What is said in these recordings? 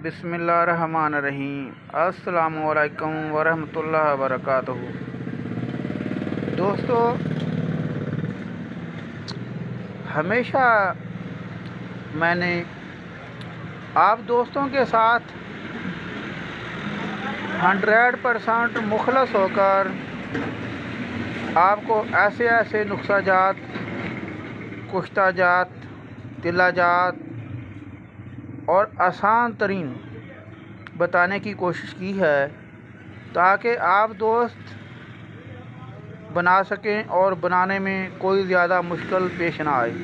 बिस्मिल्लाहिर्रहमानिर्रहीम। अस्सलाम वालेकुम वरहमतुल्लाहि वबरकातुहू। दोस्तों, हमेशा मैंने आप दोस्तों के साथ 100% मुखलस होकर आपको ऐसे ऐसे नुक्सा जात, कुश्ता जात, तिल्ला जात और आसान तरीन बताने की कोशिश की है ताकि आप दोस्त बना सकें और बनाने में कोई ज़्यादा मुश्किल पेश ना आए।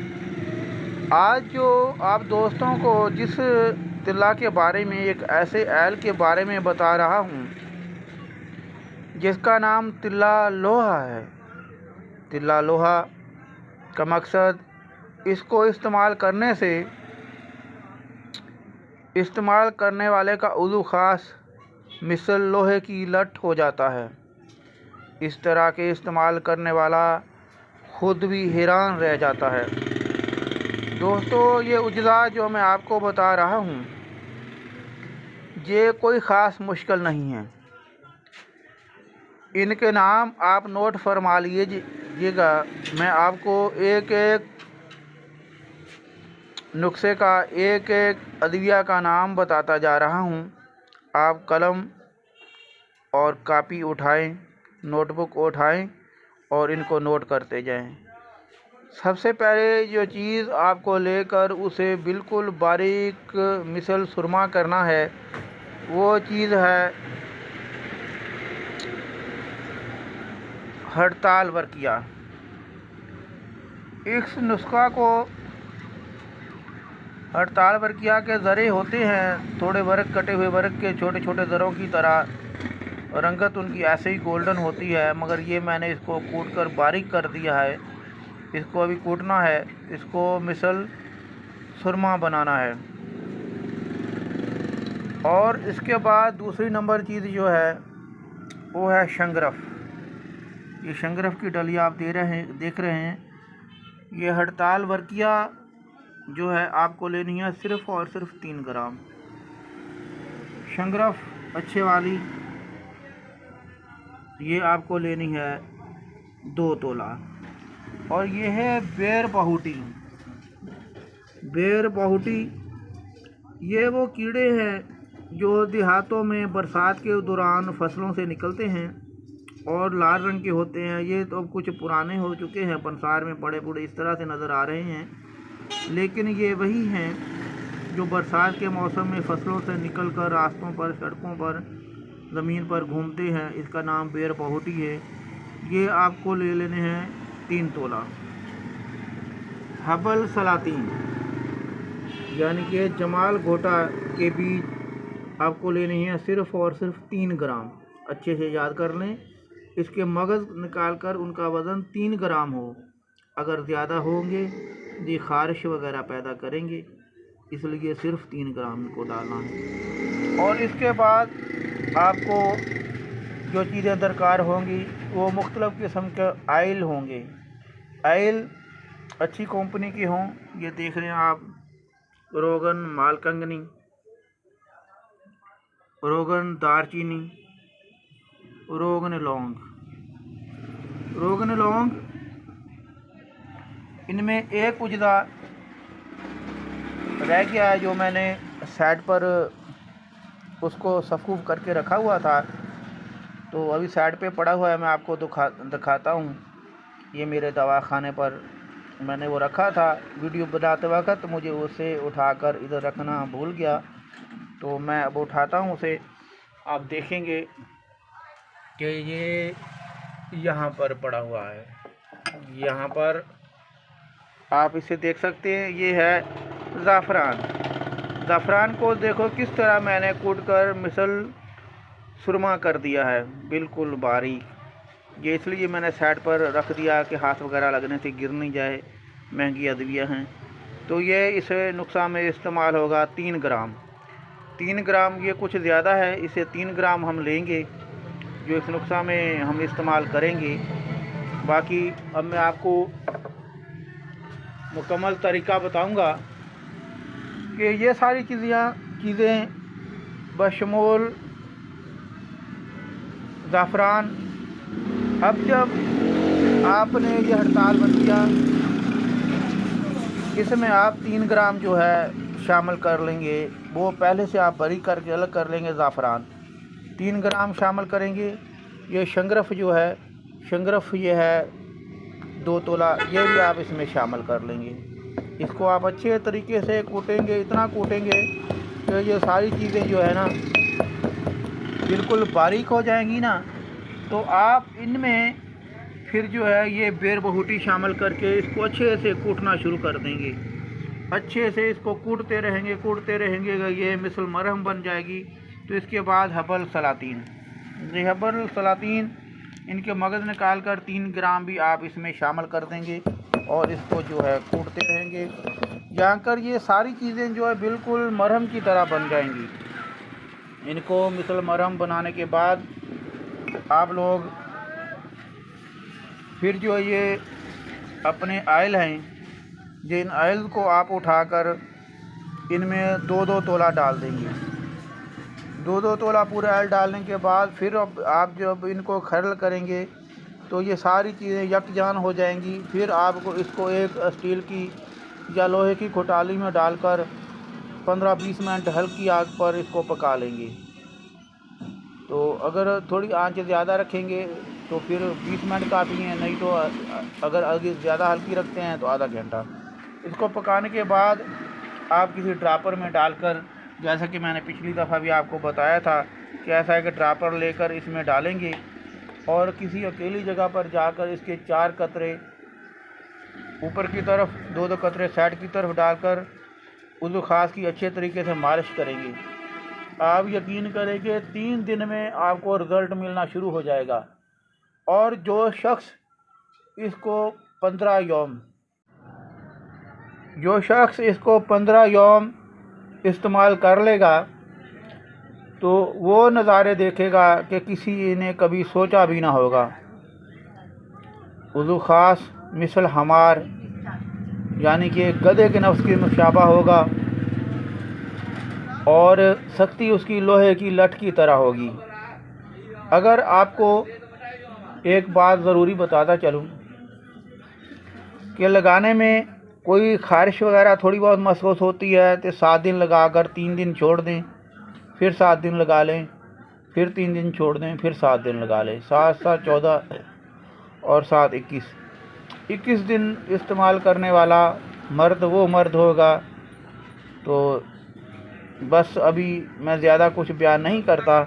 आज जो आप दोस्तों को जिस तिल्ला के बारे में, एक ऐसे ऐल के बारे में बता रहा हूँ जिसका नाम तिल्ला लोहा है। तिल्ला लोहा का मकसद, इसको इस्तेमाल करने वाले का उज़ू ख़ास मिसल लोहे की लट हो जाता है। इस तरह के इस्तेमाल करने वाला ख़ुद भी हैरान रह जाता है। दोस्तों, ये उज्जा जो मैं आपको बता रहा हूँ ये कोई ख़ास मुश्किल नहीं है। इनके नाम आप नोट फरमा लीजिएगा। मैं आपको एक एक नुस्खे का, एक एक अदविया का नाम बताता जा रहा हूँ। आप कलम और कापी उठाएं, नोटबुक उठाएं और इनको नोट करते जाएं। सबसे पहले जो चीज़ आपको लेकर उसे बिल्कुल बारीक मिसल सुरमा करना है, वो चीज़ है हड़ताल वर्किया। इस नुस्खा को हड़ताल वर्किया के ज़रे होते हैं, थोड़े वर्क, कटे हुए वर्क के छोटे छोटे ज़रों की तरह। रंगत उनकी ऐसे ही गोल्डन होती है, मगर ये मैंने इसको कूट कर बारीक कर दिया है। इसको अभी कूटना है, इसको मिसल सुरमा बनाना है। और इसके बाद दूसरी नंबर चीज़ जो है वो है शंगरफ। ये शंगरफ की डलिया आप देख रहे हैं। ये हड़ताल वर्किया जो है आपको लेनी है सिर्फ़ और सिर्फ 3 ग्राम। शंगरफ अच्छे वाली ये आपको लेनी है 2 तोला। और ये है बेर बहुटी। बेर बहुटी ये वो कीड़े हैं जो देहातों में बरसात के दौरान फसलों से निकलते हैं और लाल रंग के होते हैं। ये तो कुछ पुराने हो चुके हैं, पंसार में पड़े पूड़े इस तरह से नज़र आ रहे हैं, लेकिन ये वही हैं जो बरसात के मौसम में फसलों से निकलकर रास्तों पर, सड़कों पर, ज़मीन पर घूमते हैं। इसका नाम बेर बहुटी है। ये आपको ले लेने हैं 3 तोला। हबल सलातीन यानी कि जमाल घोटा के बीज आपको लेने हैं सिर्फ़ और सिर्फ 3 ग्राम। अच्छे से याद कर लें। इसके मगज़ निकाल कर उनका वज़न 3 ग्राम हो। अगर ज़्यादा होंगे ये ख़ारिश वगैरह पैदा करेंगे, इसलिए सिर्फ 3 ग्राम को डालना है। और इसके बाद आपको जो चीज़ें दरकार होंगी वो मुख्तलिफ़ किस्म के आयल होंगे। आयल अच्छी कंपनी के हों। ये देख रहे हैं आप, रोगन मालकंगनी, रोगन दारचीनी, रोगन लौंग। रोगन लौंग इनमें एक उजदा रह गया है जो मैंने साइड पर उसको सफ़ूफ़ करके रखा हुआ था, तो अभी साइड पे पड़ा हुआ है। मैं आपको दिखाता हूँ। ये मेरे दवाखाने पर मैंने वो रखा था। वीडियो बनाते वक्त मुझे उसे उठाकर इधर रखना भूल गया, तो मैं अब उठाता हूँ उसे। आप देखेंगे कि ये यहाँ पर पड़ा हुआ है। यहाँ पर आप इसे देख सकते हैं। ये है ज़ाफ़रान। ज़ाफ़रान को देखो किस तरह मैंने कूट कर मिसल सुरमा कर दिया है, बिल्कुल बारीक। ये इसलिए मैंने साइड पर रख दिया कि हाथ वगैरह लगने से गिर नहीं जाए, महंगी अदविया हैं। तो ये इस नुस्खा में इस्तेमाल होगा 3 ग्राम। 3 ग्राम ये कुछ ज़्यादा है, इसे 3 ग्राम हम लेंगे जो इस नुस्खा में हम इस्तेमाल करेंगे। बाकी अब मैं आपको मुकम्मल तरीका बताऊंगा कि ये सारी चीज़ें बशमूल ज़ाफ़रान। अब जब आपने ये हड़ताल बंद किया, इसमें आप 3 ग्राम जो है शामिल कर लेंगे। वो पहले से आप बरी करके अलग कर लेंगे। ज़ाफ़रान 3 ग्राम शामिल करेंगे। ये शंगरफ जो है, शंगरफ ये है 2 तोला, ये भी आप इसमें शामिल कर लेंगे। इसको आप अच्छे तरीके से कूटेंगे, इतना कूटेंगे कि ये सारी चीज़ें जो है ना बिल्कुल बारीक हो जाएंगी ना। तो आप इनमें फिर जो है ये बेर बहूटी शामिल करके इसको अच्छे से कूटना शुरू कर देंगे। अच्छे से इसको कूटते रहेंगे ये मिसल मरहम बन जाएगी। तो इसके बाद हबल सलातीन, ये हबल सलातीन इनके मगज़ निकाल कर 3 ग्राम भी आप इसमें शामिल कर देंगे और इसको जो है कूटते रहेंगे जानकर ये सारी चीज़ें जो है बिल्कुल मरहम की तरह बन जाएंगी। इनको मिसल मरहम बनाने के बाद आप लोग फिर जो ये अपने आयल हैं, जिन आयल को आप उठाकर इनमें 2-2 तोला डाल देंगे। 2-2 तोला पूरा आयल डालने के बाद फिर अब आप जब इनको खरल करेंगे तो ये सारी चीज़ें यकजान हो जाएंगी। फिर आपको इसको एक स्टील की या लोहे की कोटाली में डालकर 15-20 मिनट हल्की आग पर इसको पका लेंगे। तो अगर थोड़ी आंच ज़्यादा रखेंगे तो फिर 20 मिनट काफ़ी हैं, नहीं तो अगर आगे ज़्यादा हल्की रखते हैं तो आधा घंटा। इसको पकाने के बाद आप किसी ड्रापर में डालकर, जैसा कि मैंने पिछली दफ़ा भी आपको बताया था कि ऐसा एक ड्रापर लेकर इसमें डालेंगे और किसी अकेली जगह पर जाकर इसके 4 कतरे ऊपर की तरफ, 2-2 कतरे साइड की तरफ डालकर उज़ू ख़ास की अच्छे तरीके से मालिश करेंगे। आप यकीन करें कि 3 दिन में आपको रिज़ल्ट मिलना शुरू हो जाएगा। और जो शख्स इसको 15 यौम इस्तेमाल कर लेगा तो वो नज़ारे देखेगा कि किसी ने कभी सोचा भी ना होगा। उज़ू ख़ास मिसल हमार, यानी कि गधे के नफ्स की मुशाबा होगा और सख्ती उसकी लोहे की लठ की तरह होगी। अगर आपको एक बात ज़रूरी बताता चलूँ कि लगाने में कोई ख़ारिश वगैरह थोड़ी बहुत महसूस होती है तो 7 दिन लगाकर 3 दिन छोड़ दें, फिर 7 दिन लगा लें, फिर 3 दिन छोड़ दें, फिर 7 दिन लगा लें। 7-7 14 और 7 21 दिन इस्तेमाल करने वाला मर्द वो मर्द होगा। तो बस अभी मैं ज़्यादा कुछ बयान नहीं करता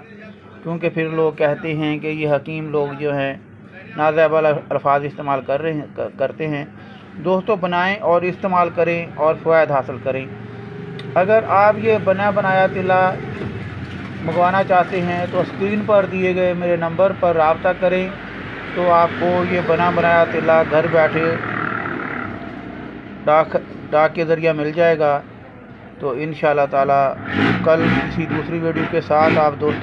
क्योंकि फिर लोग कहते हैं कि ये हकीम लोग जो हैं नाज़ेब अल्फाज इस्तेमाल करते हैं। दोस्तों, बनाएं और इस्तेमाल करें और फ़वाइद हासिल करें। अगर आप ये बना बनाया तिला मंगवाना चाहते हैं तो स्क्रीन पर दिए गए मेरे नंबर पर रब्ता करें, तो आपको ये बना बनाया तिला घर बैठे डाक के ज़रिए मिल जाएगा। तो इंशाअल्लाह ताला कल किसी दूसरी वीडियो के साथ आप दोस्तों